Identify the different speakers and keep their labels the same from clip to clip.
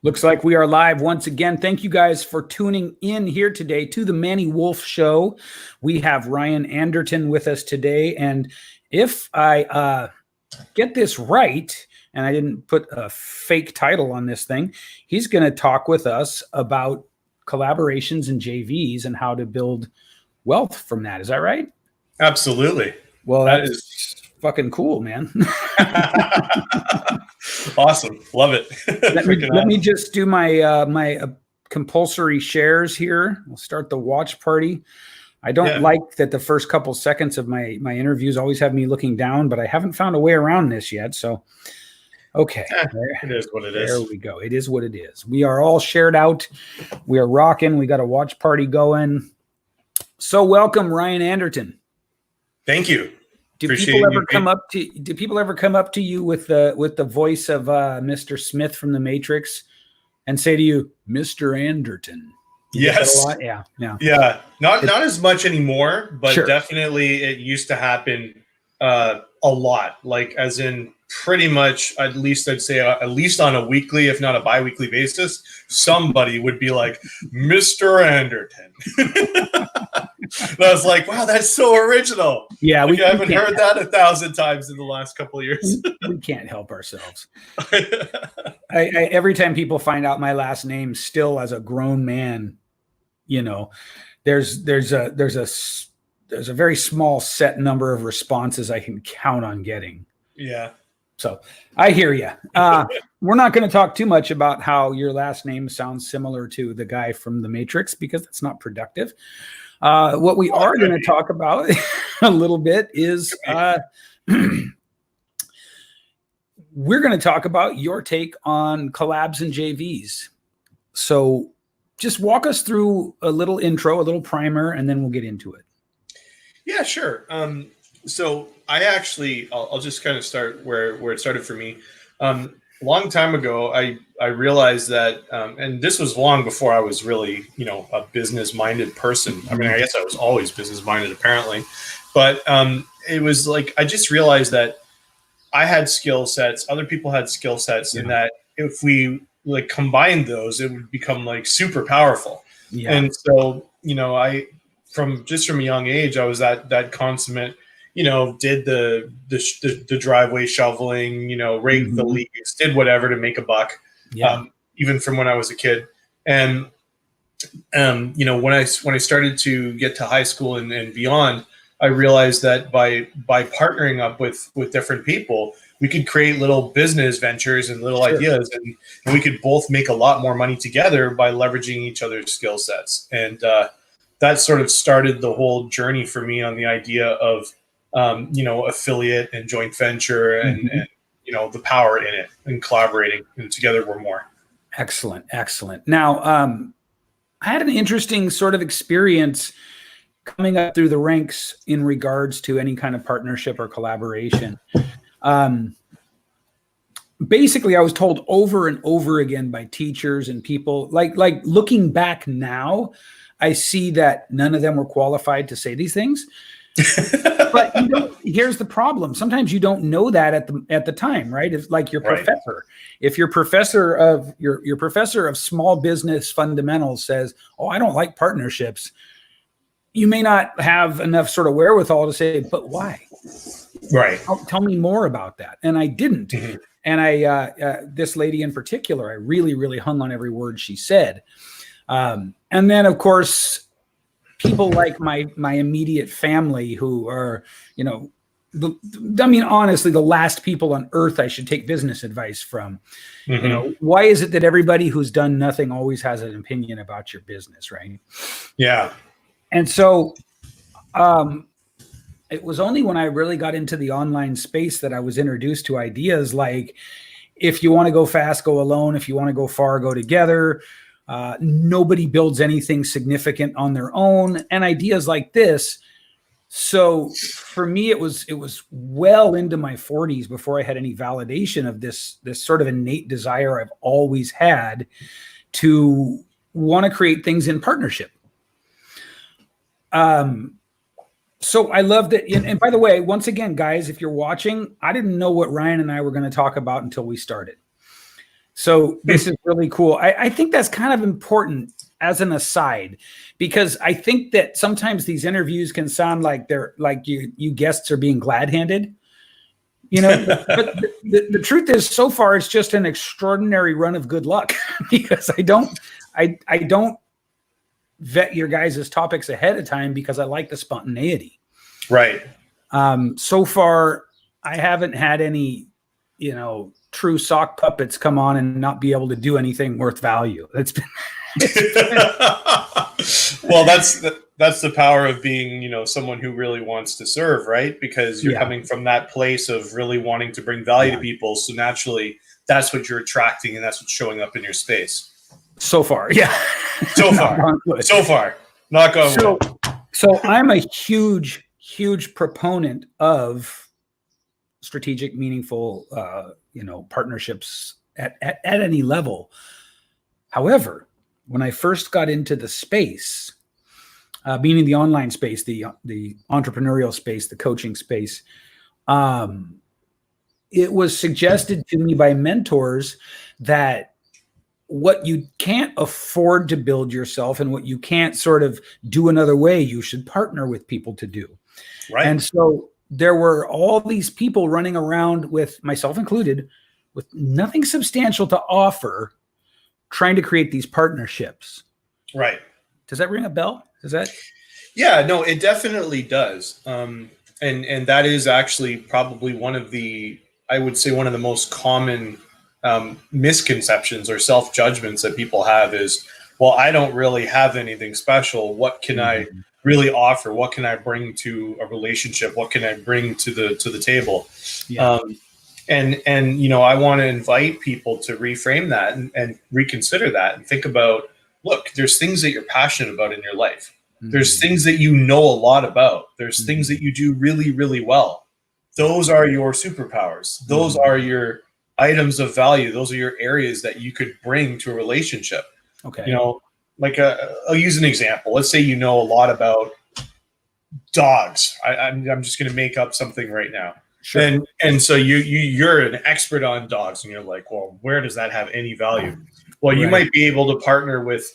Speaker 1: Looks like we are live once again. Thank you guys for tuning in here today to the Manny Wolf Show. We have Ryan Anderton with us today. And if I get this right, and I didn't put a fake title on this thing, he's going to talk with us about collaborations and JVs and how to build wealth from that. Is that right?
Speaker 2: Absolutely.
Speaker 1: Well, that is fucking cool, man.
Speaker 2: Awesome. Love it.
Speaker 1: Let me just do my compulsory shares here. We'll start the watch party. I don't like that the first couple seconds of my interviews always have me looking down, but I haven't found a way around this yet. So, okay.
Speaker 2: It is what it is.
Speaker 1: There we go. It is what it is. We are all shared out. We are rocking. We got a watch party going. So welcome, Ryan Anderton.
Speaker 2: Thank you.
Speaker 1: Do people ever come up to you with the voice of Mr. Smith from The Matrix and say to you, Mr. Anderton?
Speaker 2: Yes.
Speaker 1: Yeah.
Speaker 2: Not as much anymore, but
Speaker 1: sure.
Speaker 2: Definitely it used to happen a lot. Like as in pretty much, at least I'd say at least on a weekly, if not a bi-weekly basis, somebody would be like, Mr. Anderton. And I was like, wow, that's so original.
Speaker 1: Yeah,
Speaker 2: I haven't heard that 1,000 times in the last couple of years.
Speaker 1: We can't help ourselves. I every time people find out my last name, still as a grown man, you know, there's a very small set number of responses I can count on getting.
Speaker 2: Yeah.
Speaker 1: So I hear you. We're not going to talk too much about how your last name sounds similar to the guy from The Matrix because that's not productive. What we are going to talk about a little bit is we're going to talk about your take on collabs and JVs. So just walk us through a little intro, a little primer, and then we'll get into it.
Speaker 2: Yeah, sure. So I'll just kind of start where it started for me. A long time ago, I realized that, and this was long before I was really, a business-minded person. I mean, I guess I was always business-minded, apparently. But it was like, I just realized that I had skill sets, other people had skill sets, and that if we like combined those, it would become like super powerful. Yeah. And so, from a young age, I was that consummate, did the driveway shoveling, raked the leaves, did whatever to make a buck, even from when I was a kid. And, when I started to get to high school and beyond, I realized that by partnering up with different people, we could create little business ventures and little ideas, and we could both make a lot more money together by leveraging each other's skill sets. And that sort of started the whole journey for me on the idea of affiliate and joint venture and the power in it and collaborating, and together we're more.
Speaker 1: Excellent. Now, I had an interesting sort of experience coming up through the ranks in regards to any kind of partnership or collaboration. Basically, I was told over and over again by teachers and people, like looking back now, I see that none of them were qualified to say these things. But here's the problem. Sometimes you don't know that at the time, right? It's like your professor. If your professor of small business fundamentals says, "Oh, I don't like partnerships," you may not have enough sort of wherewithal to say, "But why?"
Speaker 2: Right.
Speaker 1: Tell me more about that. And I didn't. Mm-hmm. And I this lady in particular, I really, really hung on every word she said. And then, of course, people like my immediate family who are, honestly, the last people on earth I should take business advice from. Mm-hmm. Why is it that everybody who's done nothing always has an opinion about your business, right?
Speaker 2: Yeah.
Speaker 1: And so it was only when I really got into the online space that I was introduced to ideas like, if you want to go fast, go alone. If you want to go far, go together. Nobody builds anything significant on their own, and ideas like this. So for me, it was well into my 40s before I had any validation of this sort of innate desire I've always had to want to create things in partnership. So I loved it. And by the way, once again, guys, if you're watching, I didn't know what Ryan and I were going to talk about until we started. So this is really cool. I think that's kind of important as an aside, because I think that sometimes these interviews can sound like they're like you guests are being glad-handed, but the truth is, so far it's just an extraordinary run of good luck because I don't vet your guys' topics ahead of time because I like the spontaneity.
Speaker 2: Right.
Speaker 1: So far I haven't had any, true sock puppets come on and not be able to do anything worth value.
Speaker 2: Well, that's the power of being, someone who really wants to serve, right? Because you're coming from that place of really wanting to bring value to people. So naturally, that's what you're attracting, and that's what's showing up in your space. So far,
Speaker 1: yeah.
Speaker 2: So far, knock on wood.
Speaker 1: So I'm a huge proponent of strategic, meaningful, partnerships at any level. However, when I first got into the space, meaning the online space, the entrepreneurial space, the coaching space, it was suggested to me by mentors that what you can't afford to build yourself and what you can't sort of do another way, you should partner with people to do.
Speaker 2: Right.
Speaker 1: And so there were all these people running around, with myself included, with nothing substantial to offer, trying to create these partnerships.
Speaker 2: Right.
Speaker 1: Does that ring a bell? Is that?
Speaker 2: Yeah, no, it definitely does. And that is actually probably one of the most common misconceptions or self-judgments that people have is, well, I don't really have anything special. What can I really offer? What can I bring to a relationship? What can I bring to the table? Yeah. And I want to invite people to reframe that and reconsider that and think about, look, there's things that you're passionate about in your life. There's things that you know a lot about. There's things that you do really, really well. Those are your superpowers. Those are your items of value. Those are your areas that you could bring to a relationship.
Speaker 1: Okay.
Speaker 2: Like I'll use an example. Let's say you know a lot about dogs. I'm just going to make up something right now. Sure. And so you're an expert on dogs, and you're like, well, where does that have any value? Well, you might be able to partner with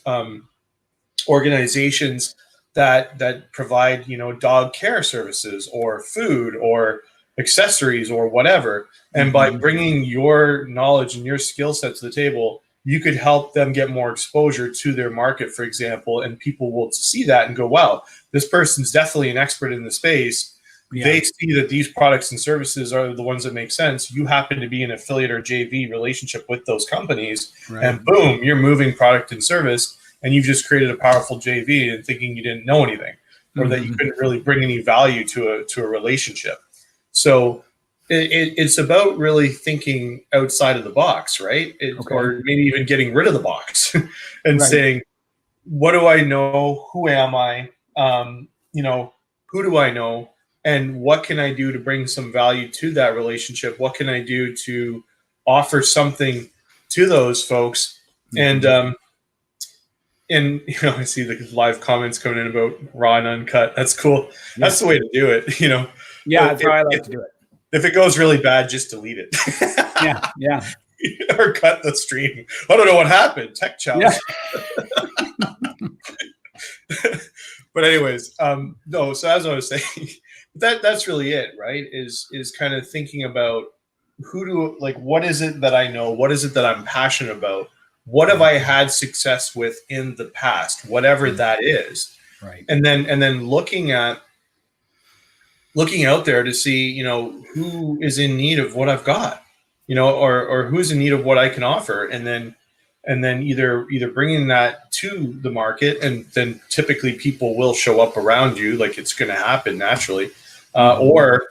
Speaker 2: organizations that provide, dog care services or food or accessories or whatever. And by bringing your knowledge and your skill set to the table, you could help them get more exposure to their market, for example, and people will see that and go, wow, this person's definitely an expert in the space. Yeah. They see that these products and services are the ones that make sense. You happen to be an affiliate or JV relationship with those companies, and boom, you're moving product and service, and you've just created a powerful JV and thinking you didn't know anything, or that you couldn't really bring any value to a relationship. So it's about really thinking outside of the box, right? Or maybe even getting rid of the box and saying, what do I know? Who am I? Who do I know? And what can I do to bring some value to that relationship? What can I do to offer something to those folks? And I see the live comments coming in about raw and uncut. That's cool. Yeah. That's the way to do it.
Speaker 1: Yeah, that's how I like to do it.
Speaker 2: If it goes really bad, just delete it.
Speaker 1: Yeah.
Speaker 2: Or cut the stream. I don't know what happened. Tech challenge. Yeah. But anyways, no. So as I was saying, that's really it, right? Is kind of thinking about what is it that I know? What is it that I'm passionate about? What have I had success with in the past? Whatever that is, right? And then looking out there to see, who is in need of what I've got, or who's in need of what I can offer, and then either bringing that to the market, and then typically people will show up around you, like it's going to happen naturally, or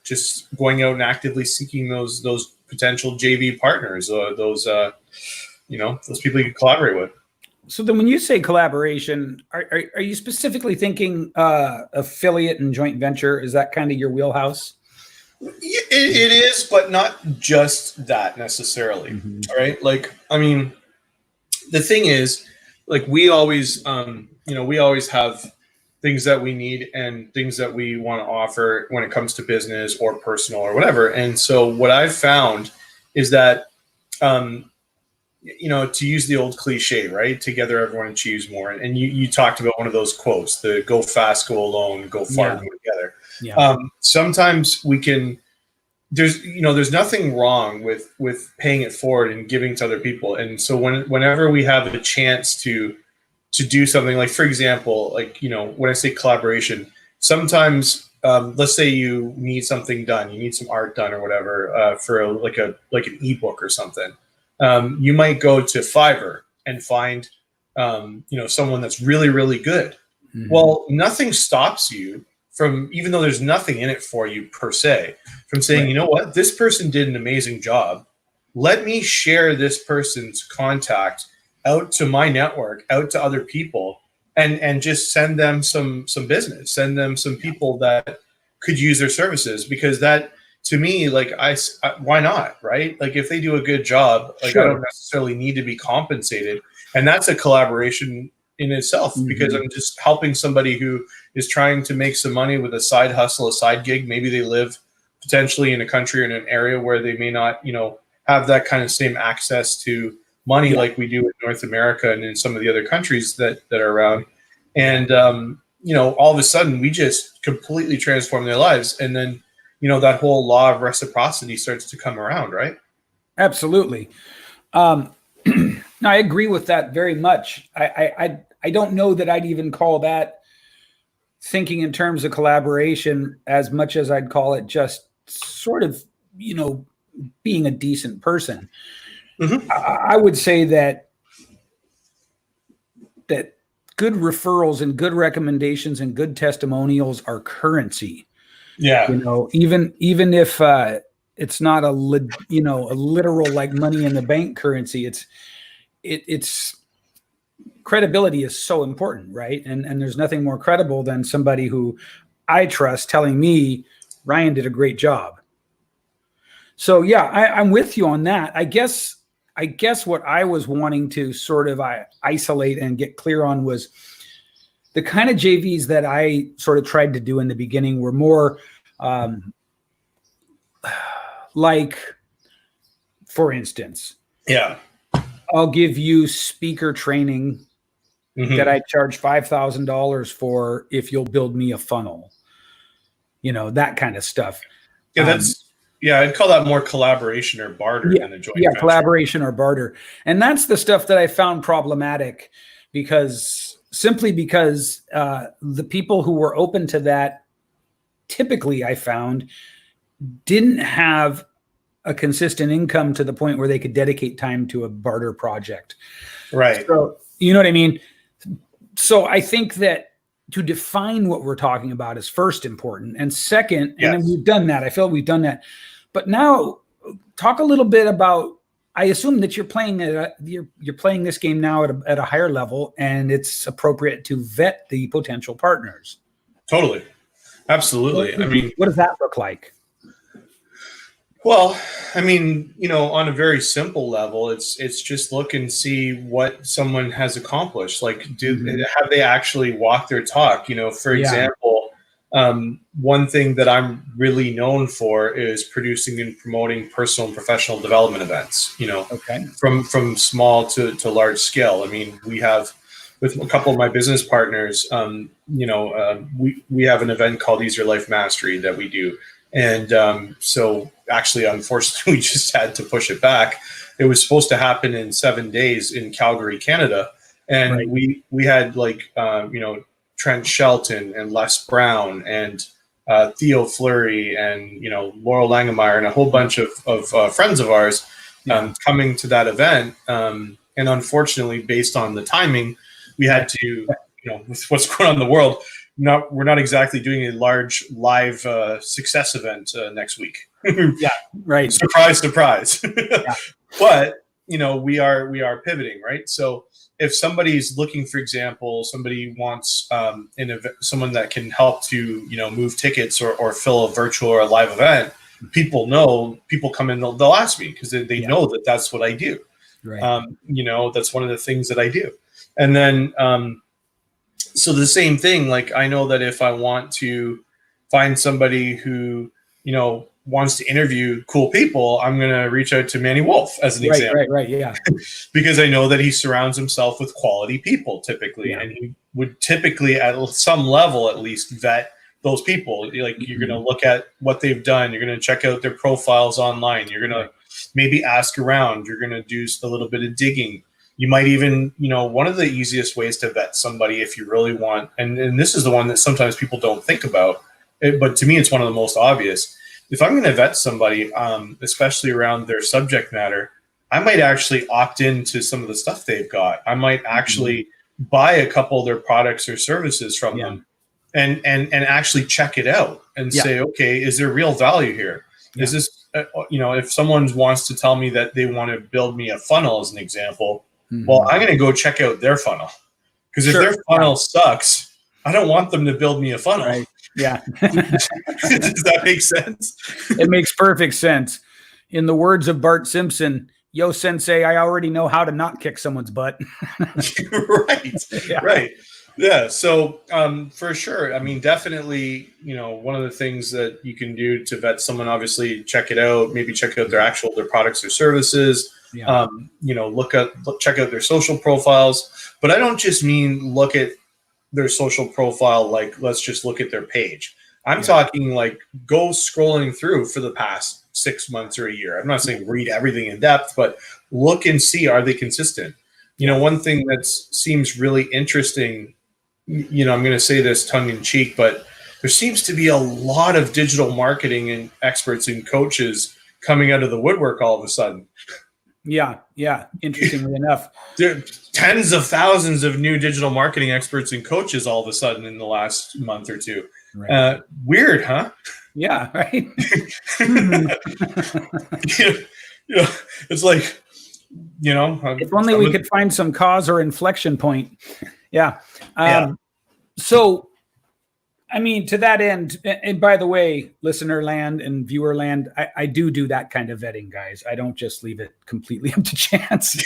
Speaker 2: just going out and actively seeking those potential JV partners, or those people you can collaborate with.
Speaker 1: So then when you say collaboration, are you specifically thinking affiliate and joint venture? Is that kind of your wheelhouse?
Speaker 2: It is, but not just that necessarily. Right? The thing is, we always have things that we need and things that we want to offer when it comes to business or personal or whatever. And so what I've found is that to use the old cliche, right? Together, everyone achieves more. And you talked about one of those quotes, the go fast, go alone, go far, go together.
Speaker 1: Yeah.
Speaker 2: Sometimes we can, there's nothing wrong with paying it forward and giving to other people. And so whenever we have a chance to do something, like, for example, like, when I say collaboration, sometimes, let's say you need something done, you need some art done or whatever, for like an ebook or something. You might go to Fiverr and find, someone that's really, really good. Mm-hmm. Well, nothing stops you from, even though there's nothing in it for you per se, from saying, you know what, this person did an amazing job. Let me share this person's contact out to my network, out to other people, and just send them some business, send them some people that could use their services, because that, to me, like, I why not, right? Like, if they do a good job, like, I don't necessarily need to be compensated, and that's a collaboration in itself, because I'm just helping somebody who is trying to make some money with a side hustle, a side gig. Maybe they live potentially in a country or in an area where they may not, have that kind of same access to money like we do in North America and in some of the other countries that are around. And, all of a sudden we just completely transform their lives. And then, that whole law of reciprocity starts to come around, right?
Speaker 1: Absolutely. No, I agree with that very much. I don't know that I'd even call that thinking in terms of collaboration as much as I'd call it just sort of, being a decent person. Mm-hmm. I would say that good referrals and good recommendations and good testimonials are currency.
Speaker 2: Yeah.
Speaker 1: Even if it's not a literal like money in the bank currency, it's credibility is so important, right? And there's nothing more credible than somebody who I trust telling me Ryan did a great job. So yeah, I'm with you on that. I guess what I was wanting to sort of isolate and get clear on was the kind of JVs that I sort of tried to do in the beginning were more like, for instance, I'll give you speaker training that I charge $5,000 for if you'll build me a funnel, that kind of stuff.
Speaker 2: Yeah, I'd call that more collaboration or barter than a joint venture.
Speaker 1: Collaboration or barter. And that's the stuff that I found problematic because the people who were open to that, typically I found, didn't have a consistent income to the point where they could dedicate time to a barter project.
Speaker 2: Right.
Speaker 1: So, you know what I mean? So I think that to define what we're talking about is first important. And second, and then we've done that. I feel we've done that. But now talk a little bit about, I assume that you're playing you're playing this game now at a higher level, and it's appropriate to vet the potential partners.
Speaker 2: Totally. Absolutely.
Speaker 1: What does that look like?
Speaker 2: Well, on a very simple level, it's just look and see what someone has accomplished. Like, have they actually walked their talk? For example, one thing that I'm really known for is producing and promoting personal and professional development events, from small to large scale. We have, with a couple of my business partners, we have an event called Easier Life Mastery that we do. And so actually, unfortunately, we just had to push it back. It was supposed to happen in 7 days in Calgary, Canada. And we had Trent Shelton and Les Brown and Theo Fleury and, Laurel Langemeyer and a whole bunch of friends of ours coming to that event. And unfortunately, based on the timing, we had to, with what's going on in the world, we're not exactly doing a large live success event next week.
Speaker 1: Yeah, right.
Speaker 2: Surprise. But we are pivoting, right? So if somebody's looking, for example, somebody wants someone that can help to move tickets or fill a virtual or a live event, people come in, they'll ask me because they know that that's what I do.
Speaker 1: Right.
Speaker 2: That's one of the things that I do. And then so the same thing, like, I know that if I want to find somebody who, wants to interview cool people, I'm going to reach out to Manny Wolf as an example.
Speaker 1: Right. Yeah.
Speaker 2: Because I know that he surrounds himself with quality people typically, and he would typically at some level at least vet those people. Like you're going to look at what they've done. You're going to check out their profiles online. You're going to maybe ask around. You're going to do a little bit of digging. You might even, one of the easiest ways to vet somebody if you really want, and this is the one that sometimes people don't think about, but to me, it's one of the most obvious. If I'm going to vet somebody, especially around their subject matter, I might actually opt into some of the stuff they've got. I might actually buy a couple of their products or services from them and actually check it out and say, okay, is there real value here? Is this, if someone wants to tell me that they want to build me a funnel as an example, well, I'm going to go check out their funnel, because if their funnel sucks, I don't want them to build me a funnel.
Speaker 1: Right. Yeah.
Speaker 2: Does that make sense?
Speaker 1: It makes perfect sense. In the words of Bart Simpson, yo, sensei, I already know how to not kick someone's butt.
Speaker 2: Right. Yeah. So for sure. I mean, definitely, one of the things that you can do to vet someone, obviously check it out, maybe check out their products or services, check out their social profiles. But I don't just mean look at their social profile, like let's just look at their page. I'm talking like go scrolling through for the past 6 months or a year. I'm not saying read everything in depth, but look and see, are they consistent? One thing that seems really interesting, I'm going to say this tongue in cheek, but there seems to be a lot of digital marketing and experts and coaches coming out of the woodwork all of a sudden.
Speaker 1: Yeah. Interestingly enough,
Speaker 2: there are tens of thousands of new digital marketing experts and coaches all of a sudden in the last month or two. Right. Weird, huh?
Speaker 1: Yeah. Right.
Speaker 2: It's like,
Speaker 1: if only we could find some cause or inflection point. Yeah. So, I mean, to that end, and by the way, listener land and viewer land, I do that kind of vetting, guys. I don't just leave it completely up to chance.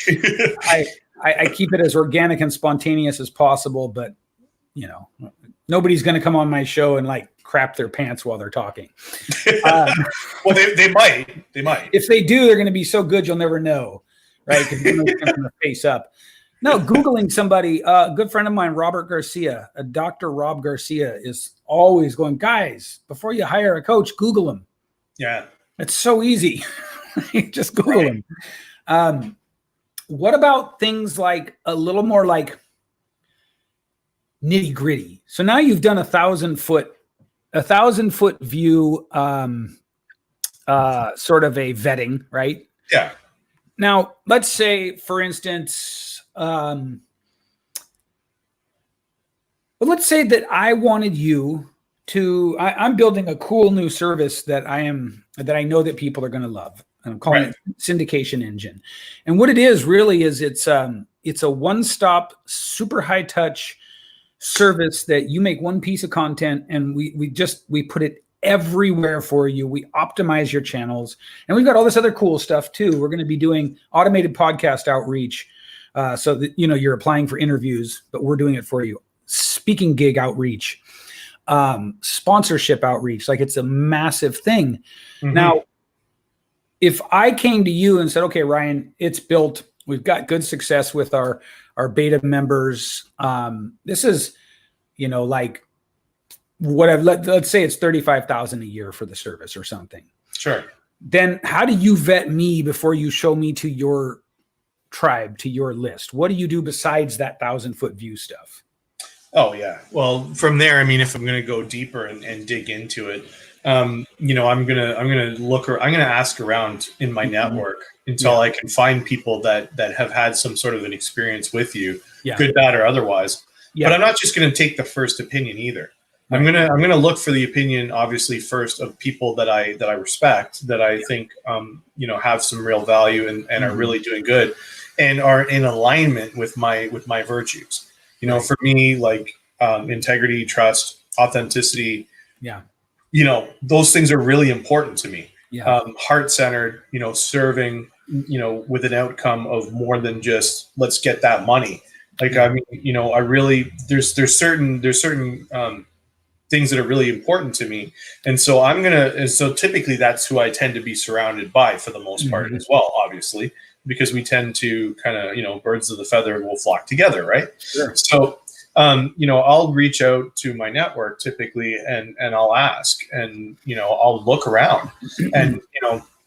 Speaker 1: I keep it as organic and spontaneous as possible, but nobody's going to come on my show and like crap their pants while they're talking.
Speaker 2: Well, they might.
Speaker 1: If they do, they're going to be so good you'll never know, right? Because they're going to face up. No, Googling somebody, a good friend of mine, Robert Garcia, Dr. Rob Garcia, is always going, guys, before you hire a coach, Google him.
Speaker 2: Yeah.
Speaker 1: It's so easy. Just Google him. What about things like a little more like nitty gritty? So now you've done 1,000-foot view, sort of a vetting, right?
Speaker 2: Yeah.
Speaker 1: Now, let's say, for instance, but let's say that I wanted you to, I'm building a cool new service that I know that people are going to love. And I'm calling it Syndication Engine. And what it is really is it's a one-stop, super high-touch service that you make one piece of content and we put it everywhere for you. We optimize your channels, and we've got all this other cool stuff too. We're going to be doing automated podcast outreach, so that you're applying for interviews, but we're doing it for you. Speaking gig outreach, sponsorship outreach, like it's a massive thing. Mm-hmm. Now, if I came to you and said, "Okay, Ryan, it's built. We've got good success with our beta members. This is, like." Let's say it's $35,000 a year for the service or something.
Speaker 2: Sure.
Speaker 1: Then how do you vet me before you show me to your tribe, to your list? What do you do besides that 1,000-foot view stuff?
Speaker 2: Oh yeah. Well, from there, I mean, if I'm going to go deeper and dig into it, I'm going to ask around in my network until I can find people that have had some sort of an experience with you, good, bad, or otherwise. Yeah. But I'm not just going to take the first opinion either. I'm gonna look for the opinion, obviously, first of people that I respect, that I think have some real value and are really doing good, and are in alignment with my virtues. For me, like integrity, trust, authenticity. Yeah. Those things are really important to me. Yeah. Heart-centered. Serving. With an outcome of more than just let's get that money. Like I mean, I really there's certain things that are really important to me. And so so typically that's who I tend to be surrounded by for the most part as well, obviously, because we tend to kind of, birds of the feather will flock together, right?
Speaker 1: Sure.
Speaker 2: So, I'll reach out to my network typically and I'll ask, and, I'll look around and,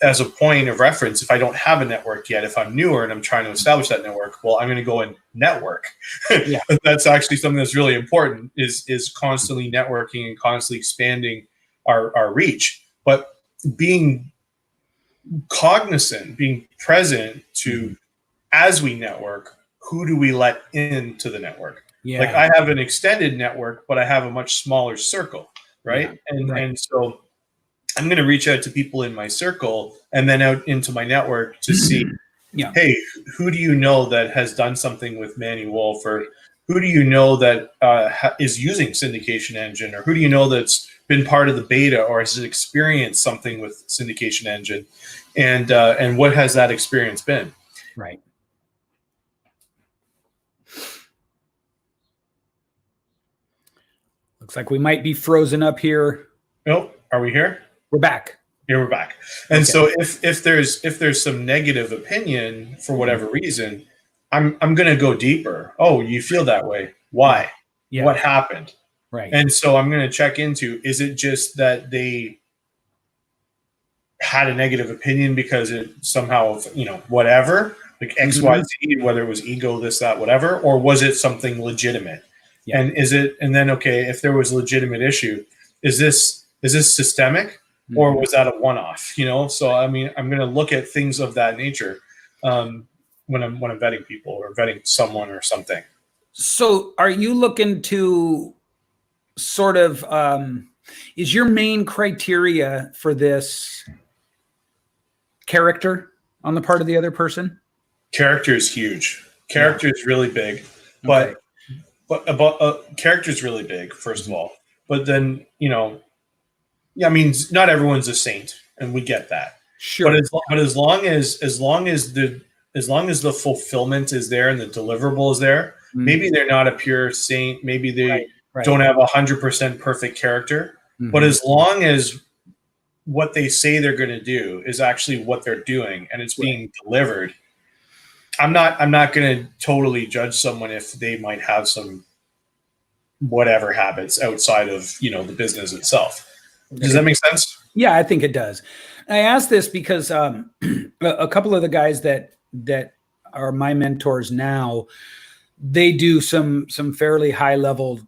Speaker 2: as a point of reference, if I don't have a network yet, if I'm newer and I'm trying to establish that network, well, I'm going to go and network. Yeah. That's actually something that's really important, is constantly networking and constantly expanding our reach. But being cognizant, being present to, as we network, who do we let into the network? Yeah. Like, I have an extended network, but I have a much smaller circle, right? Yeah. And so I'm going to reach out to people in my circle and then out into my network to see, hey, who do you know that has done something with Manny Wolf, or who do you know that is using Syndication Engine, or who do you know that's been part of the beta or has experienced something with Syndication Engine, and what has that experience been?
Speaker 1: Right. Looks like we might be frozen up here.
Speaker 2: Nope. Are we here?
Speaker 1: We're back.
Speaker 2: Here we're back. And so if there's some negative opinion for whatever reason, I'm going to go deeper. Oh, you feel that way. Why? Yeah. What happened?
Speaker 1: Right.
Speaker 2: And so I'm going to check into, is it just that they had a negative opinion because it somehow, whatever, like X, Y, Z, whether it was ego, this, that, whatever, or was it something legitimate? Yeah. And then, okay, if there was a legitimate issue, is this systemic? Or was that a one-off? So I mean, I'm going to look at things of that nature when I'm vetting people or vetting someone or something.
Speaker 1: So, are you looking to sort of is your main criteria for this character on the part of the other person?
Speaker 2: Character is huge. Character is really big, but character is really big. First of all, but then I mean, not everyone's a saint, and we get that.
Speaker 1: Sure.
Speaker 2: But as long as the fulfillment is there and the deliverable is there, maybe they're not a pure saint. Maybe they don't have 100% perfect character. But as long as what they say they're going to do is actually what they're doing and it's being delivered, I'm not going to totally judge someone if they might have some whatever habits outside of the business itself. Does that make sense?
Speaker 1: Yeah, I think it does. I asked this because a couple of the guys that are my mentors now, they do some fairly high level,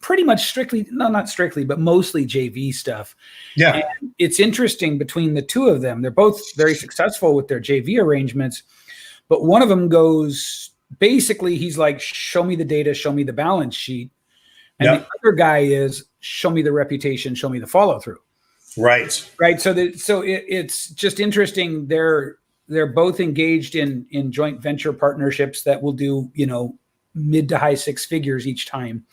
Speaker 1: pretty much strictly, no, not strictly, but mostly JV stuff.
Speaker 2: Yeah.
Speaker 1: And it's interesting between the two of them. They're both very successful with their JV arrangements, but one of them goes, basically, he's like, show me the data, show me the balance sheet. And the other guy is, show me the reputation, show me the follow through.
Speaker 2: Right.
Speaker 1: So it's just interesting. They're both engaged in joint venture partnerships that will do mid to high six figures each time,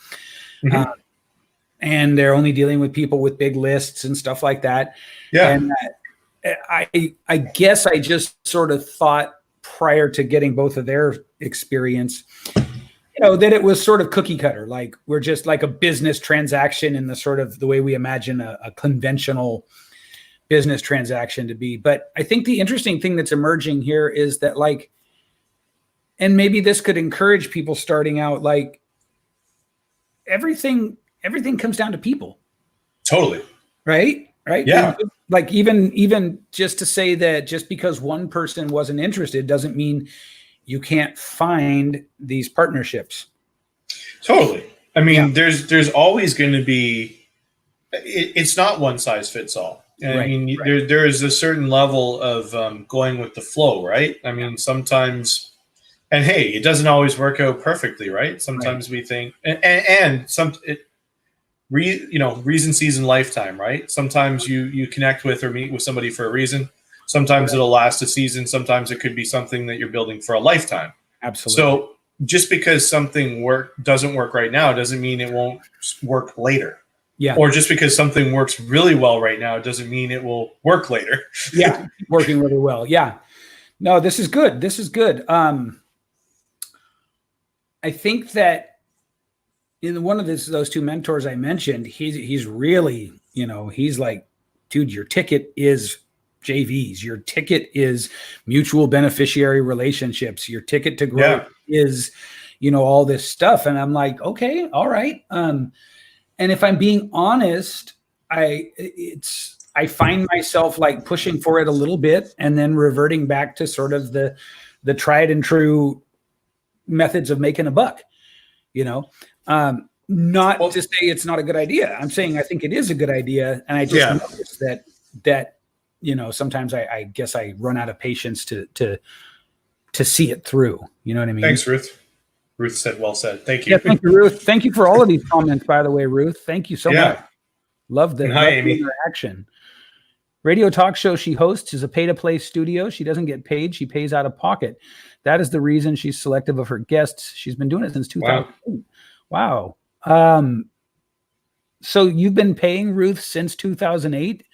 Speaker 1: and they're only dealing with people with big lists and stuff like that. Yeah. And I guess I just sort of thought prior to getting both of their experience, that it was sort of cookie cutter, like we're just like a business transaction in the sort of the way we imagine a conventional business transaction to be. But I think the interesting thing that's emerging here is that, like, and maybe this could encourage people starting out, like, everything comes down to people.
Speaker 2: Totally.
Speaker 1: Right.
Speaker 2: Yeah.
Speaker 1: And like even just to say that just because one person wasn't interested doesn't mean you can't find these partnerships.
Speaker 2: Totally. I mean, there's always going to be, it's not one size fits all. I mean, there is a certain level of going with the flow, right? I mean, sometimes, and hey, it doesn't always work out perfectly, right? Sometimes we think, reason, season, lifetime, right? Sometimes you connect with or meet with somebody for a reason. Sometimes it'll last a season. Sometimes it could be something that you're building for a lifetime.
Speaker 1: Absolutely.
Speaker 2: So just because something doesn't work right now doesn't mean it won't work later.
Speaker 1: Yeah.
Speaker 2: Or just because something works really well right now doesn't mean it will work later.
Speaker 1: Yeah. Working really well. Yeah. No, this is good. I think that in one of those two mentors I mentioned, he's really, he's like, dude, your ticket is JVs. Your ticket is mutual beneficiary relationships. Your ticket to growth is, all this stuff. And I'm like, okay, all right. And if I'm being honest, I find myself like pushing for it a little bit and then reverting back to sort of the tried and true methods of making a buck, not to say it's not a good idea. I'm saying I think it is a good idea. And I just noticed that sometimes I guess I run out of patience to see it through. You know what I mean?
Speaker 2: Thanks, Ruth. Ruth said, well said. Thank you.
Speaker 1: Yeah, thank you, Ruth. Thank you for all of these comments, by the way, Ruth. Thank you so much. Love the interaction. Radio talk show she hosts is a pay-to-play studio. She doesn't get paid. She pays out of pocket. That is the reason she's selective of her guests. She's been doing it since 2008. Wow. So you've been paying, Ruth, since 2008.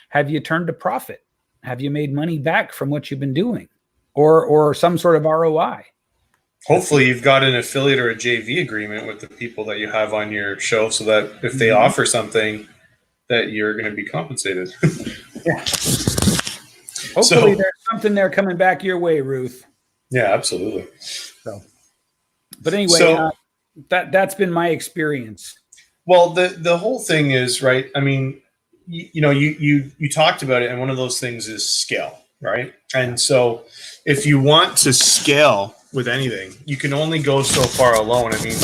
Speaker 1: Have you turned a profit? Have you made money back from what you've been doing, or some sort of ROI?
Speaker 2: Hopefully you've got an affiliate or a JV agreement with the people that you have on your show so that if they offer something that you're going to be compensated.
Speaker 1: Yeah. Hopefully there's something there coming back your way, Ruth.
Speaker 2: Yeah, absolutely.
Speaker 1: But anyway, that's been my experience.
Speaker 2: Well, the whole thing is, right, I mean, you talked about it, and one of those things is scale, right? And so if you want to scale with anything, you can only go so far alone. I mean,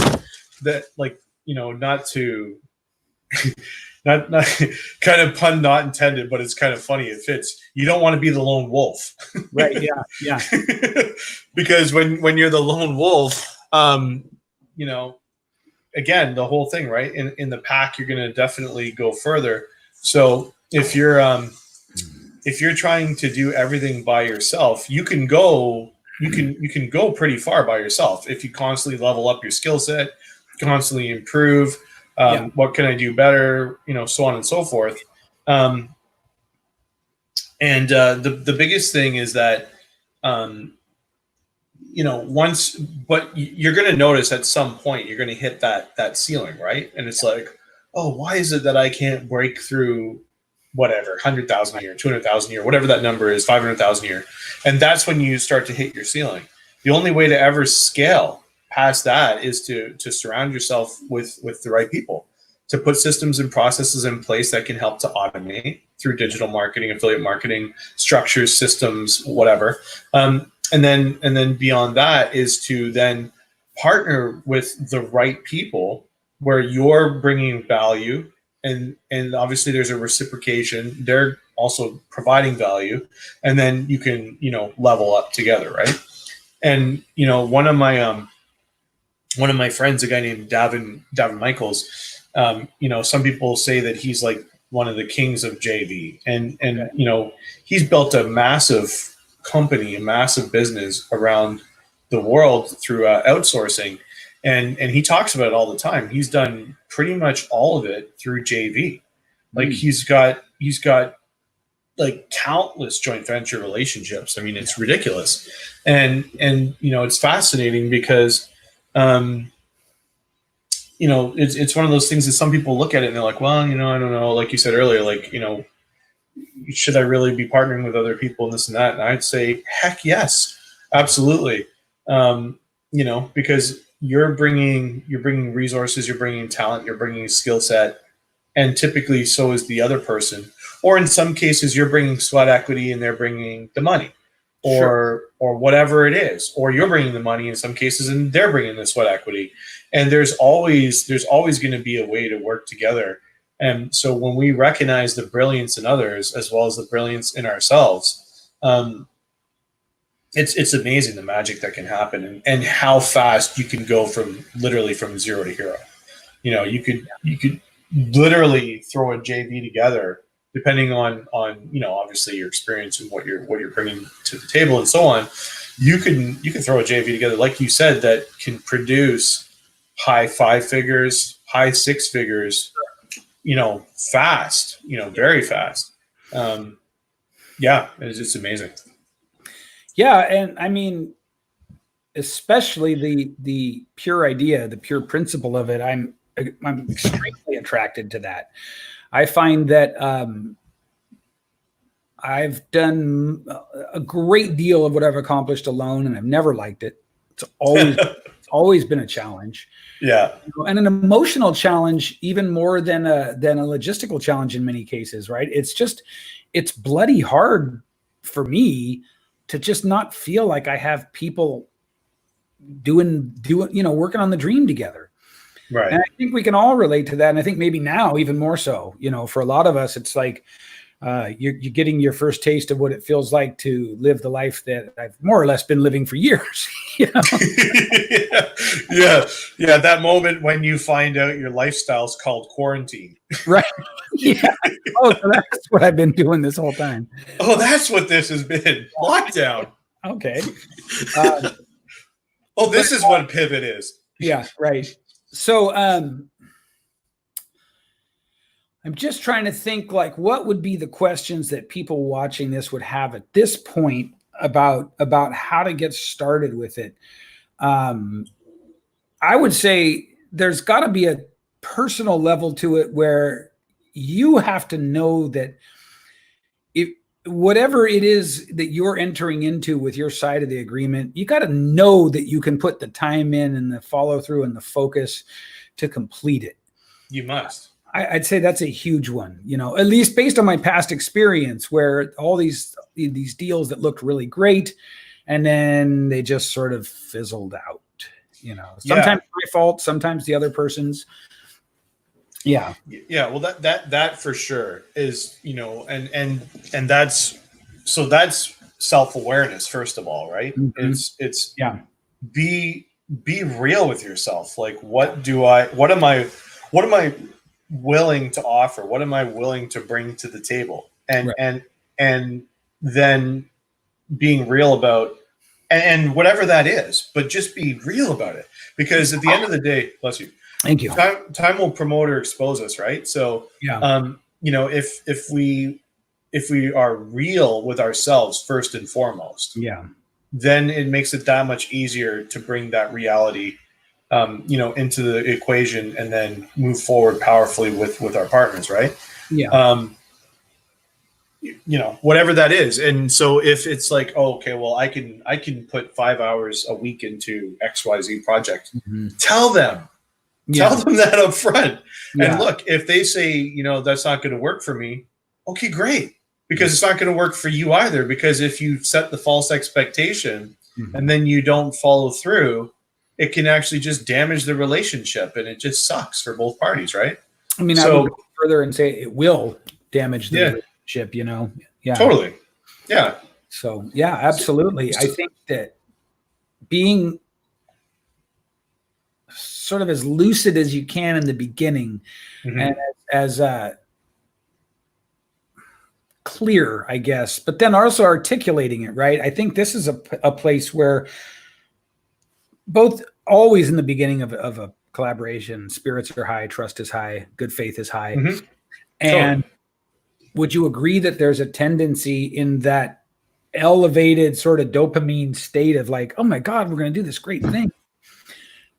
Speaker 2: that, like, not to not kind of pun not intended, but it's kind of funny. It fits. You don't want to be the lone wolf.
Speaker 1: Right. Yeah.
Speaker 2: Because when you're the lone wolf, again, the whole thing, right? In the pack, you're going to definitely go further. So if you're trying to do everything by yourself, you can go pretty far by yourself if you constantly level up your skill set, constantly improve. What can I do better? So on and so forth. The biggest thing is that, but you're going to notice at some point you're going to hit that ceiling, right? And it's like, oh, why is it that I can't break through whatever, 100,000 a year, 200,000 a year, whatever that number is, 500,000 a year. And that's when you start to hit your ceiling. The only way to ever scale past that is to surround yourself with the right people, to put systems and processes in place that can help to automate through digital marketing, affiliate marketing, structures, systems, whatever. And then beyond that is to then partner with the right people where you're bringing value, and obviously there's a reciprocation. They're also providing value, and then you can level up together, right? And one of my friends, a guy named Davin Michaels, some people say that he's like one of the kings of JV, and he's built a massive company, a massive business around the world through outsourcing. And he talks about it all the time. He's done pretty much all of it through JV. Like he's got like countless joint venture relationships. I mean, it's ridiculous. And it's fascinating because it's one of those things that some people look at it and they're like, well, I don't know, like you said earlier, like, should I really be partnering with other people and this and that? And I'd say, heck yes, absolutely. Because you're bringing resources, you're bringing talent, you're bringing skill set, and typically so is the other person. Or in some cases, you're bringing sweat equity and they're bringing the money, or whatever it is. Or you're bringing the money in some cases and they're bringing the sweat equity. And there's always going to be a way to work together. And so when we recognize the brilliance in others as well as the brilliance in ourselves, it's amazing the magic that can happen and how fast you can go from zero to hero. You could literally throw a JV together depending on obviously your experience and what you're bringing to the table and so on. You can throw a JV together, like you said, that can produce high 5 figures, high 6 figures, fast, very fast. It's amazing.
Speaker 1: Yeah. And I mean, especially the pure idea, the pure principle of it. I'm extremely attracted to that. I find that I've done a great deal of what I've accomplished alone, and I've never liked it. It's always been a challenge.
Speaker 2: Yeah.
Speaker 1: And an emotional challenge, even more than a logistical challenge in many cases, right? It's bloody hard for me to just not feel like I have people doing, working on the dream together.
Speaker 2: Right.
Speaker 1: And I think we can all relate to that. And I think maybe now even more so, for a lot of us, it's like, you're getting your first taste of what it feels like to live the life that I've more or less been living for years.
Speaker 2: Yeah. That moment when you find out your lifestyle's called quarantine.
Speaker 1: Right. Yeah. Oh, so that's what I've been doing this whole time.
Speaker 2: Oh, that's what this has been. Lockdown.
Speaker 1: Okay.
Speaker 2: This is what pivot is.
Speaker 1: Yeah. Right. So, I'm just trying to think, like, what would be the questions that people watching this would have at this point about how to get started with it. I would say there's got to be a personal level to it where you have to know that if whatever it is that you're entering into with your side of the agreement, you got to know that you can put the time in and the follow through and the focus to complete it.
Speaker 2: You must.
Speaker 1: I'd say that's a huge one, at least based on my past experience, where all these deals that looked really great and then they just sort of fizzled out, sometimes my fault, sometimes the other person's. Yeah.
Speaker 2: Yeah. Well, that for sure is, and that's self-awareness, first of all, right?
Speaker 1: Mm-hmm.
Speaker 2: It's be real with yourself. Like, what am I willing to offer? What am I willing to bring to the table? And then being real about, and whatever that is, but just be real about it. Because at the end of the day, bless you.
Speaker 1: Thank you.
Speaker 2: Time will promote or expose us, right? So, if we are real with ourselves first and foremost, then it makes it that much easier to bring that reality into the equation and then move forward powerfully with our partners, right?
Speaker 1: Yeah.
Speaker 2: Whatever that is. And so if it's like, I can put 5 hours a week into XYZ project, tell them that up front. Yeah. And look, if they say, that's not going to work for me, okay, great. Because it's not going to work for you either. Because if you set the false expectation and then you don't follow through, it can actually just damage the relationship, and it just sucks for both parties, right?
Speaker 1: I mean, I would go further and say it will damage the relationship, Yeah.
Speaker 2: Totally. Yeah.
Speaker 1: So, yeah, absolutely. I think that being sort of as lucid as you can in the beginning and as clear, I guess, but then also articulating it, right? I think this is a place where both always in the beginning of a collaboration, spirits are high, trust is high, good faith is high. And would you agree that there's a tendency in that elevated sort of dopamine state of like, oh my God, we're going to do this great thing?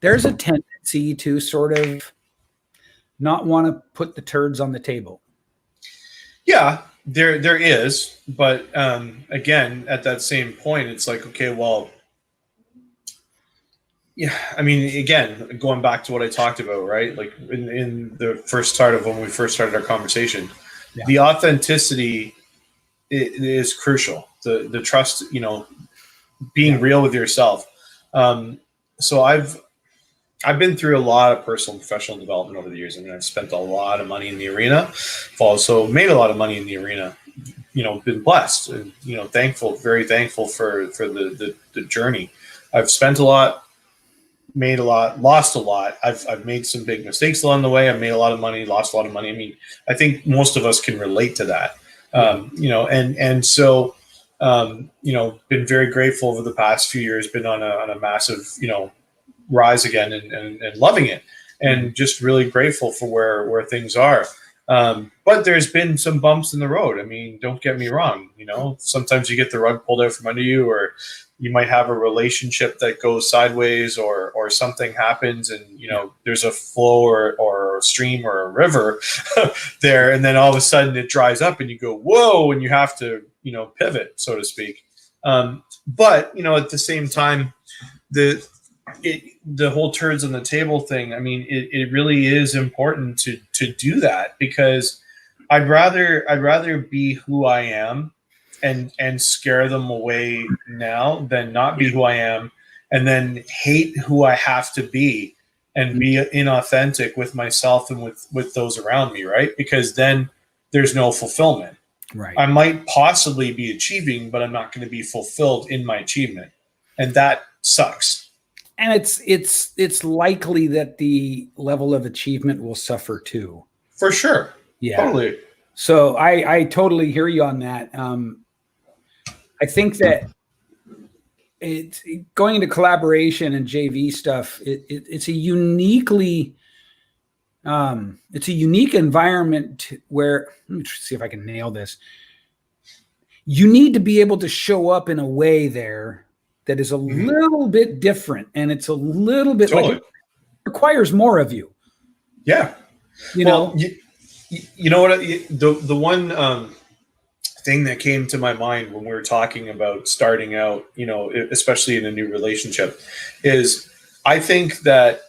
Speaker 1: There's a tendency to sort of not want to put the turds on the table.
Speaker 2: Yeah, there is. But again, at that same point, it's like, okay, well, yeah, I mean, again, going back to what I talked about, right? Like in the first start of when we first started our conversation, the authenticity is crucial. The trust, being real with yourself. So I've been through a lot of personal and professional development over the years. I mean, I've spent a lot of money in the arena. I've also made a lot of money in the arena. Been blessed and thankful, very thankful for the journey. I've spent a lot, made a lot, lost a lot. I've made some big mistakes along the way. I've made a lot of money, lost a lot of money. I mean, I think most of us can relate to that. So been very grateful over the past few years, been on a massive, rise again and loving it, and just really grateful for where things are. But there's been some bumps in the road. I mean, don't get me wrong. Sometimes you get the rug pulled out from under you, or you might have a relationship that goes sideways, or something happens, and there's a flow or a stream or a river there, and then all of a sudden it dries up, and you go, whoa, and you have to pivot, so to speak. But at the same time, the whole turds on the table thing, I mean, it really is important to do that, because I'd rather be who I am and scare them away now than not be who I am and then hate who I have to be and be inauthentic with myself and with those around me, right? Because then there's no fulfillment.
Speaker 1: Right.
Speaker 2: I might possibly be achieving, but I'm not going to be fulfilled in my achievement. And that sucks.
Speaker 1: And it's likely that the level of achievement will suffer too.
Speaker 2: For sure.
Speaker 1: Yeah.
Speaker 2: Totally.
Speaker 1: So I totally hear you on that. I think that it's going into collaboration and JV stuff. It's a unique environment where, let me see if I can nail this. You need to be able to show up in a way there that is a little bit different, and it's a little bit like it requires more of you.
Speaker 2: Yeah. You know what? The one thing that came to my mind when we were talking about starting out, especially in a new relationship, is I think that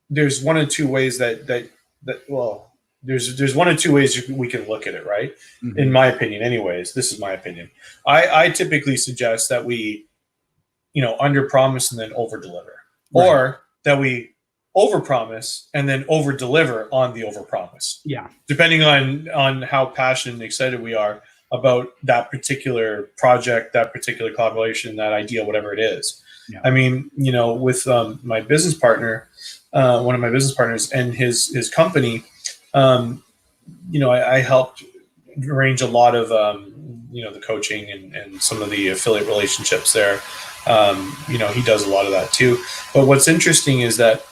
Speaker 2: there's one of two ways there's one of two ways we can look at it, right? Mm-hmm. In my opinion, anyways, this is my opinion. I typically suggest that we, under promise and then over deliver, right. Or that we over promise and then over deliver on the over promise.
Speaker 1: Yeah. Depending
Speaker 2: on how passionate and excited we are about that particular project, that particular collaboration, that idea, whatever it is. Yeah. I mean, with my business partner, one of my business partners and his company, I helped arrange a lot of, the coaching and some of the affiliate relationships there. He does a lot of that too. But what's interesting is that,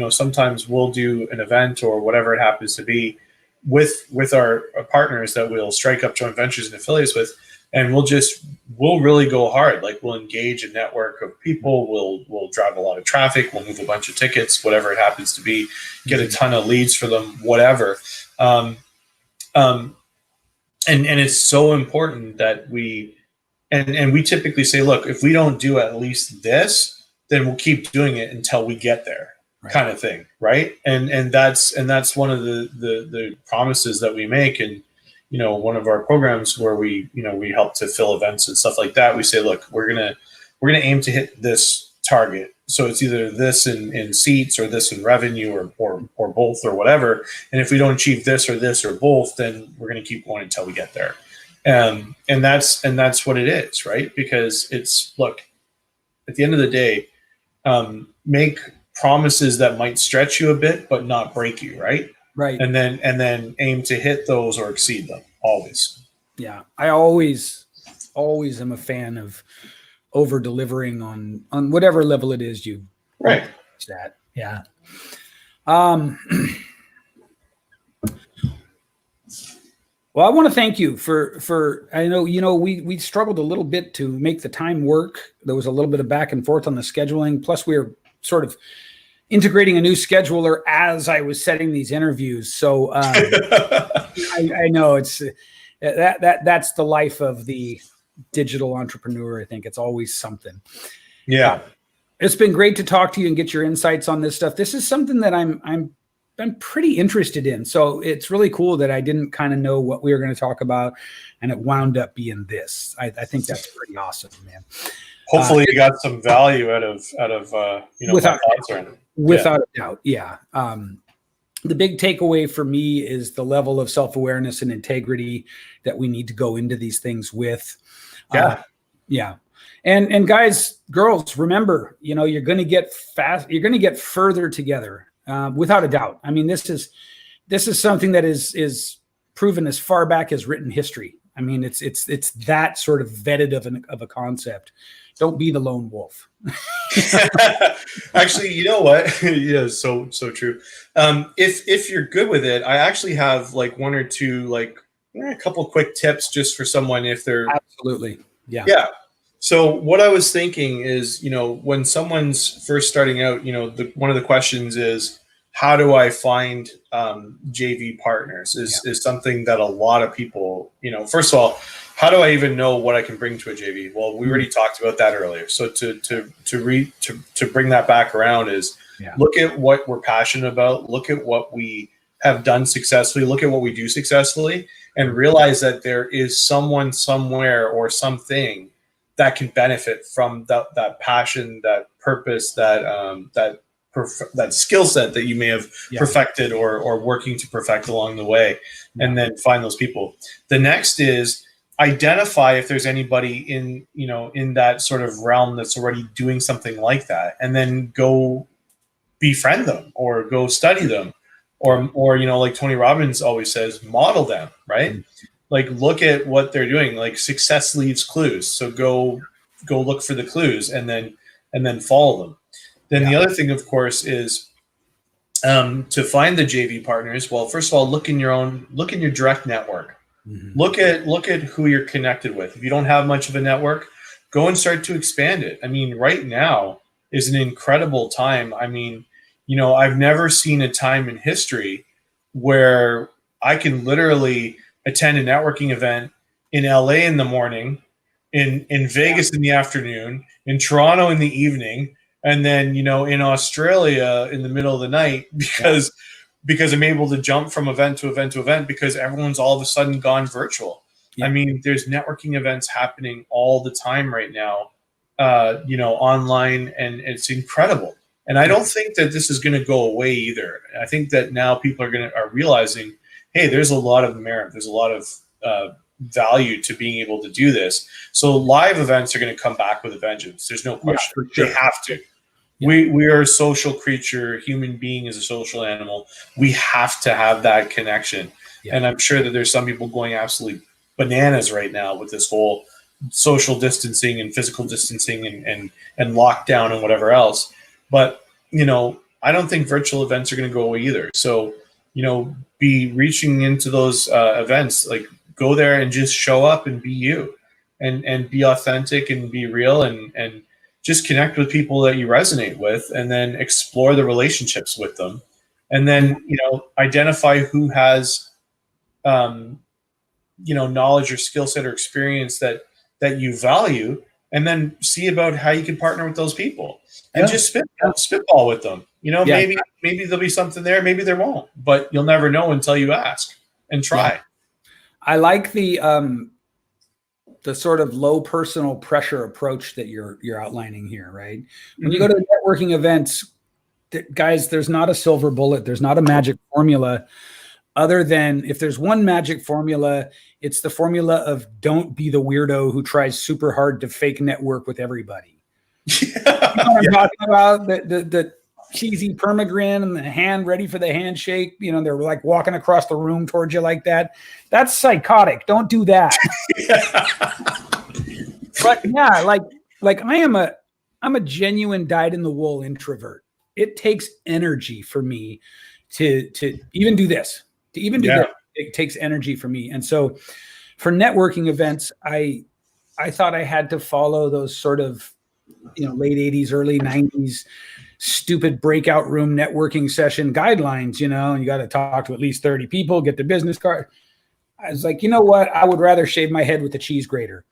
Speaker 2: sometimes we'll do an event or whatever it happens to be with our partners that we'll strike up joint ventures and affiliates with, and we'll really go hard. Like, we'll engage a network of people, we'll drive a lot of traffic, we'll move a bunch of tickets, whatever it happens to be, get a ton of leads for them, whatever. And it's so important that we typically say, look, if we don't do at least this, then we'll keep doing it until we get there. Right. Kind of thing, right? And that's one of the promises that we make. And one of our programs where we help to fill events and stuff like that, we say, look, we're gonna aim to hit this target. So it's either this in seats or this in revenue or both or whatever. And if we don't achieve this or both, then we're gonna keep going until we get there. And that's what it is, right? Because it's, look, at the end of the day, make promises that might stretch you a bit but not break you, right?
Speaker 1: Right.
Speaker 2: And then aim to hit those or exceed them, always.
Speaker 1: Yeah. I always am a fan of over delivering on whatever level it is you
Speaker 2: right.
Speaker 1: That. Yeah. Well, I want to thank you for I know, we struggled a little bit to make the time work. There was a little bit of back and forth on the scheduling. Plus, we were sort of integrating a new scheduler as I was setting these interviews. So I know it's that's the life of the digital entrepreneur. I think it's always something.
Speaker 2: Yeah.
Speaker 1: It's been great to talk to you and get your insights on this stuff. This is something that I'm pretty interested in. So it's really cool that I didn't kind of know what we were going to talk about, and it wound up being this. I think that's pretty awesome, man.
Speaker 2: Hopefully you got some value out of without
Speaker 1: a doubt. Yeah. The big takeaway for me is the level of self-awareness and integrity that we need to go into these things with.
Speaker 2: Yeah.
Speaker 1: Yeah. And guys, girls, remember, you're going to get further together, without a doubt. I mean, this is something that is proven as far back as written history. I mean, it's that sort of vetted of a concept. Don't be the lone wolf.
Speaker 2: Actually, you know what? Yeah, so true. If you're good with it, I actually have like one or two, a couple quick tips just for someone if they're
Speaker 1: absolutely. Yeah.
Speaker 2: Yeah. So what I was thinking is, when someone's first starting out, one of the questions is, how do I find JV partners? Is something that a lot of people, first of all, how do I even know what I can bring to a JV? Well, we already talked about that earlier. So to bring that back around is, look at what we're passionate about, look at what we have done successfully, look at what we do successfully, and realize that there is someone somewhere or something that can benefit from that passion, that purpose, that skill set that you may have perfected or working to perfect along the way, and then find those people. The next is identify if there's anybody in that sort of realm that's already doing something like that, and then go befriend them or go study them, or like Tony Robbins always says, model them, right? Like, look at what they're doing. Like, success leaves clues. So go look for the clues and then follow them. Then the other thing, of course, is to find the JV partners. Well, first of all, look in your direct network. Look at who you're connected with. If you don't have much of a network, go and start to expand it. I mean, right now is an incredible time. I mean, I've never seen a time in history where I can literally attend a networking event in LA in the morning, in Vegas in the afternoon, in Toronto in the evening, and then, in Australia in the middle of the night, because I'm able to jump from event to event to event, because everyone's all of a sudden gone virtual. I mean, there's networking events happening all the time right now, online, and it's incredible. And I don't think that this is going to go away either. I think that now people are realizing, hey, there's a lot of merit, there's a lot of value to being able to do this. So live events are going to come back with a vengeance. There's no question. They have to. We are a social creature. Human being is a social animal. We have to have that connection. And I'm sure that there's some people going absolutely bananas right now with this whole social distancing and physical distancing and lockdown and whatever else. But, I don't think virtual events are going to go away either. So, be reaching into those events, like, go there and just show up and be you, and be authentic and be real, and just connect with people that you resonate with, and then explore the relationships with them. And then, identify who has, knowledge or skill set or experience that you value, and then see about how you can partner with those people, and just spitball with them. Maybe there'll be something there, maybe there won't, but you'll never know until you ask and try.
Speaker 1: I like the sort of low personal pressure approach that you're outlining here, right? When you go to networking events, guys, there's not a silver bullet. There's not a magic formula, other than, if there's one magic formula, it's the formula of don't be the weirdo who tries super hard to fake network with everybody. You know what I'm talking about? The cheesy permagrin and the hand ready for the handshake. They're like walking across the room towards you like that. That's psychotic. Don't do that. But yeah, like I'm a genuine dyed-in-the-wool introvert. It takes energy for me to even do this. To even do that, it takes energy for me. And so for networking events, I thought I had to follow those sort of, late 80s, early 90s stupid breakout room networking session guidelines, and you got to talk to at least 30 people, get their business card. I was like, you know what? I would rather shave my head with a cheese grater.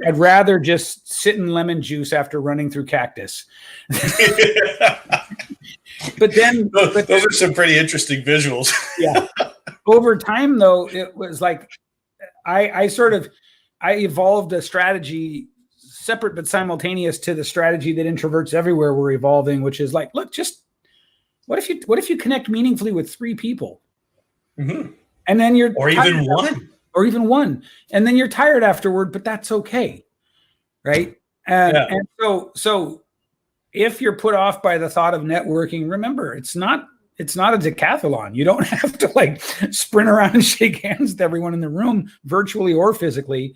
Speaker 1: I'd rather just sit in lemon juice after running through cactus. But those are some pretty interesting visuals. Over time, though, it was like I evolved a strategy separate but simultaneous to the strategy that introverts everywhere were evolving, which is like, look, just what if you connect meaningfully with 3 people, and then you're
Speaker 2: or even one,
Speaker 1: and then you're tired afterward, but that's okay, right? And so if you're put off by the thought of networking, remember, it's not a decathlon. You don't have to like sprint around and shake hands with everyone in the room, virtually or physically.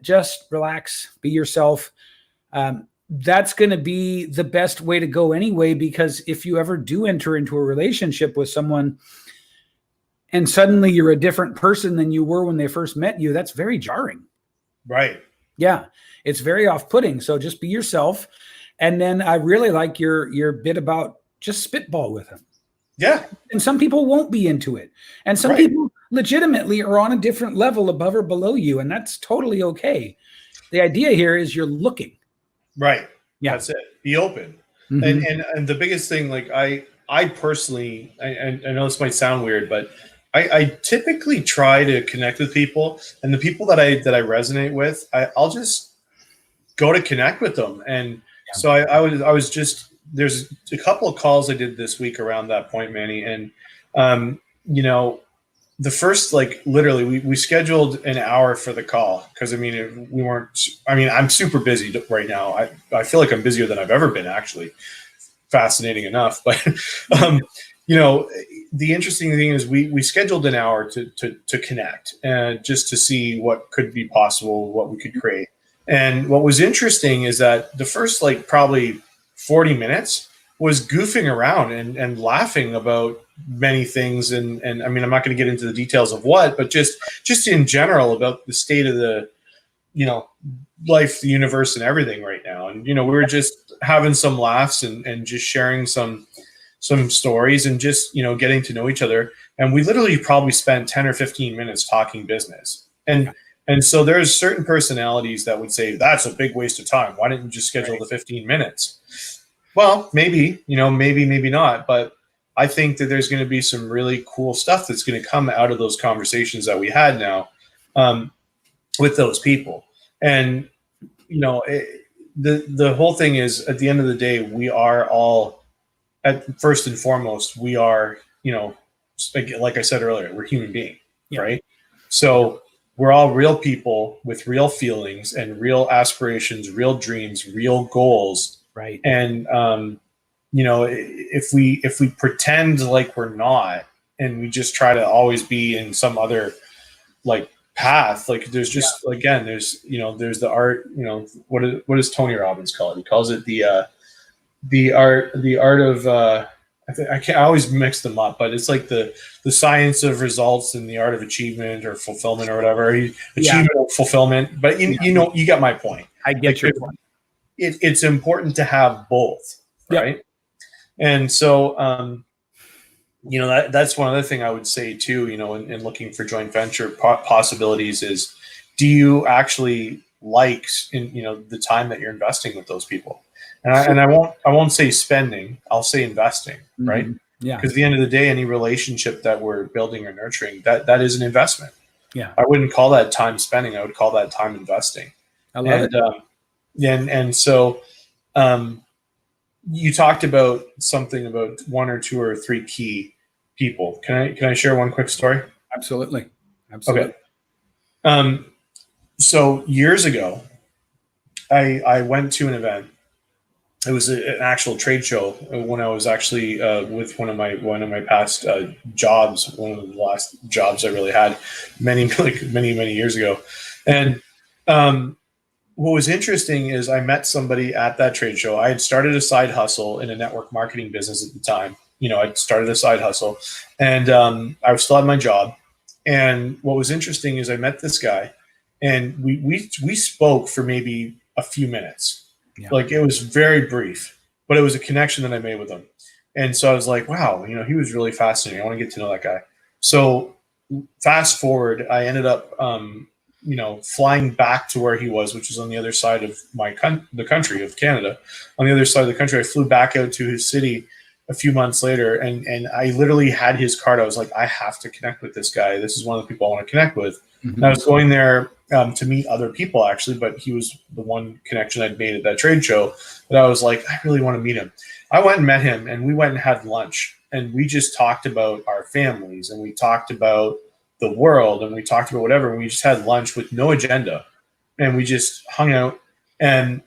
Speaker 1: Just relax, be yourself. That's going to be the best way to go anyway, because if you ever do enter into a relationship with someone and suddenly you're a different person than you were when they first met you, that's very jarring.
Speaker 2: Right.
Speaker 1: Yeah, it's very off-putting. So just be yourself. And then I really like your bit about just spitball with him.
Speaker 2: Yeah.
Speaker 1: And some people won't be into it. And some
Speaker 2: Right.
Speaker 1: people legitimately are on a different level above or below you. And that's totally okay. The idea here is you're looking.
Speaker 2: Right.
Speaker 1: Yeah.
Speaker 2: That's it. Be open.
Speaker 1: Mhm.
Speaker 2: And the biggest thing, like I personally, I know this might sound weird, but I typically try to connect with people, and the people that I resonate with, I'll just go to connect with them. And
Speaker 1: Yeah.
Speaker 2: so I was just, there's a couple of calls I did this week around that point, Manny, and you know, the first, like, literally we scheduled an hour for the call because we weren't, I'm super busy right now. I feel like I'm busier than I've ever been, actually. Fascinating enough. But you know, the interesting thing is we scheduled an hour to connect and just to see what could be possible, what we could create. And what was interesting is that the first, like, probably 40 minutes was goofing around and laughing about many things. And I'm not going to get into the details of what, but just in general about the state of the, you know, life, the universe, and everything right now. And, we were just having some laughs and just sharing some stories and just, getting to know each other. And we literally probably spent 10 or 15 minutes talking business. And so there's certain personalities that would say, that's a big waste of time. Why didn't you just schedule the 15 minutes? Well, maybe, maybe not. But I think that there's going to be some really cool stuff that's going to come out of those conversations that we had now with those people. And, the whole thing is, at the end of the day, we are all, at first and foremost, we are, like I said earlier, we're human beings, right? So we're all real people with real feelings and real aspirations, real dreams, real goals.
Speaker 1: Right.
Speaker 2: And, if we pretend like we're not, and we just try to always be in some other, like, path, like, there's just, again, there's the art, what does Tony Robbins call it? He calls it the art of I always mix them up, but it's like the science of results and the art of achievement or fulfillment or whatever. Achievement or fulfillment, but you get my point.
Speaker 1: I get your point.
Speaker 2: It's important to have both, right? And so that's one other thing I would say too, in looking for joint venture possibilities is, do you actually like the time that you're investing with those people? And I won't say spending, I'll say investing, right?
Speaker 1: Yeah.
Speaker 2: Because at the end of the day, any relationship that we're building or nurturing, that is an investment.
Speaker 1: Yeah.
Speaker 2: I wouldn't call that time spending. I would call that time investing.
Speaker 1: I love it.
Speaker 2: And so you talked about something about one or two or three key people. Can I share one quick story?
Speaker 1: Absolutely.
Speaker 2: Okay. So years ago, I went to an event. It was an actual trade show when I was actually with one of my past jobs, one of the last jobs I really had, many years ago. And what was interesting is I met somebody at that trade show. I had started a side hustle in a network marketing business at the time. I'd started a side hustle, and I was still at my job. And what was interesting is I met this guy, and we spoke for maybe a few minutes. Yeah. Like, it was very brief, but it was a connection that I made with him. And so I was like, wow, he was really fascinating. I want to get to know that guy. So fast forward, I ended up, flying back to where he was, which was on the other side of the country of Canada. On the other side of the country, I flew back out to his city a few months later, and I literally had his card. I was like, I have to connect with this guy. This is one of the people I want to connect with. Mm-hmm. And I was going there to meet other people, actually, but he was the one connection I'd made at that trade show that I was like, I really want to meet him. I went and met him, and we went and had lunch, and we just talked about our families, and we talked about the world, and we talked about whatever. And we just had lunch with no agenda, and we just hung out. And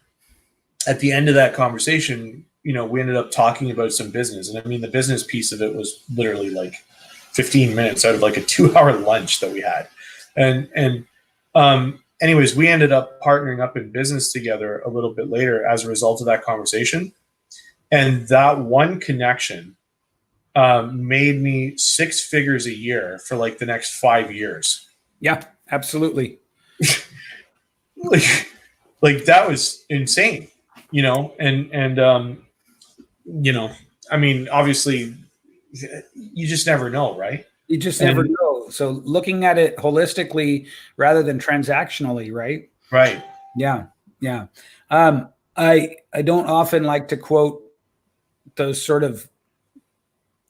Speaker 2: at the end of that conversation, we ended up talking about some business. And the business piece of it was literally like 15 minutes out of like a 2-hour lunch that we had. And anyways, we ended up partnering up in business together a little bit later as a result of that conversation. And that one connection made me 6 figures a year for like the next 5 years.
Speaker 1: Yeah, absolutely.
Speaker 2: like that was insane, you know, and you know, I mean, obviously you just never know, right?
Speaker 1: You just never know. So looking at it holistically rather than transactionally, right?
Speaker 2: Right.
Speaker 1: Yeah. Yeah. I don't often like to quote those sort of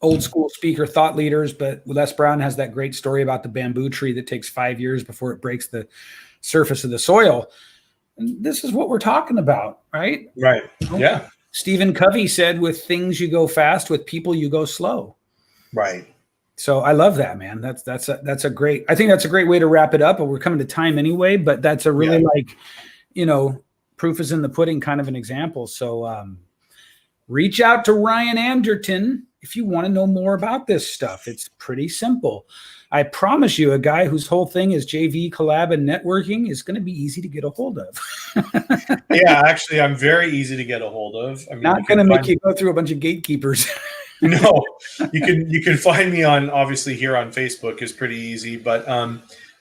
Speaker 1: old school speaker thought leaders, but Les Brown has that great story about the bamboo tree that takes 5 years before it breaks the surface of the soil. And this is what we're talking about, right?
Speaker 2: Right. Yeah.
Speaker 1: Stephen Covey said, with things you go fast, with people you go slow.
Speaker 2: Right.
Speaker 1: So I love that, man. That's a great, I think that's a great way to wrap it up, but we're coming to time anyway, but that's a really like, you know, proof is in the pudding kind of an example. So reach out to Ryan Anderton if you want to know more about this stuff. It's pretty simple. I promise you, a guy whose whole thing is JV-COLLAB and networking is going to be easy to get a hold of.
Speaker 2: Yeah, actually, I'm very easy to get a hold of. I mean,
Speaker 1: not going to make you go through a bunch of gatekeepers.
Speaker 2: No, you can find me on, obviously here on Facebook is pretty easy, but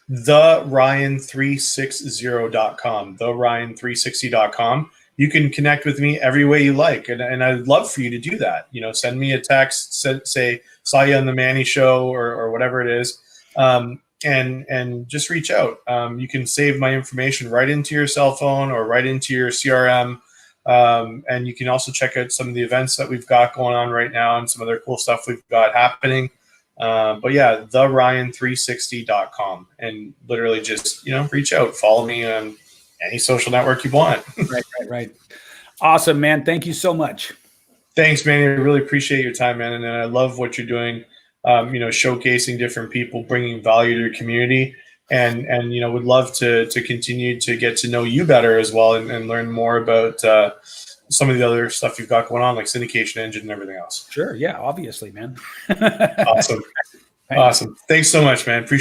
Speaker 2: the Ryan360.com, the Ryan360.com. You can connect with me every way you like. And I'd love for you to do that. You know, send me a text, say, saw you on the Manny show or whatever it is. And just reach out. You can save my information right into your cell phone or right into your CRM. And you can also check out some of the events that we've got going on right now and some other cool stuff we've got happening. But yeah, the Ryan360.com, and literally just, you know, reach out, follow me on any social network you want.
Speaker 1: Right. Awesome, man. Thank you so much.
Speaker 2: Thanks, man. I really appreciate your time, man. And I love what you're doing, you know, showcasing different people, bringing value to your community. And you know, would love to continue to get to know you better as well, and learn more about some of the other stuff you've got going on, like Syndication Engine and everything else.
Speaker 1: Sure. Yeah, obviously, man.
Speaker 2: Awesome. Awesome. Thanks so much, man. Appreciate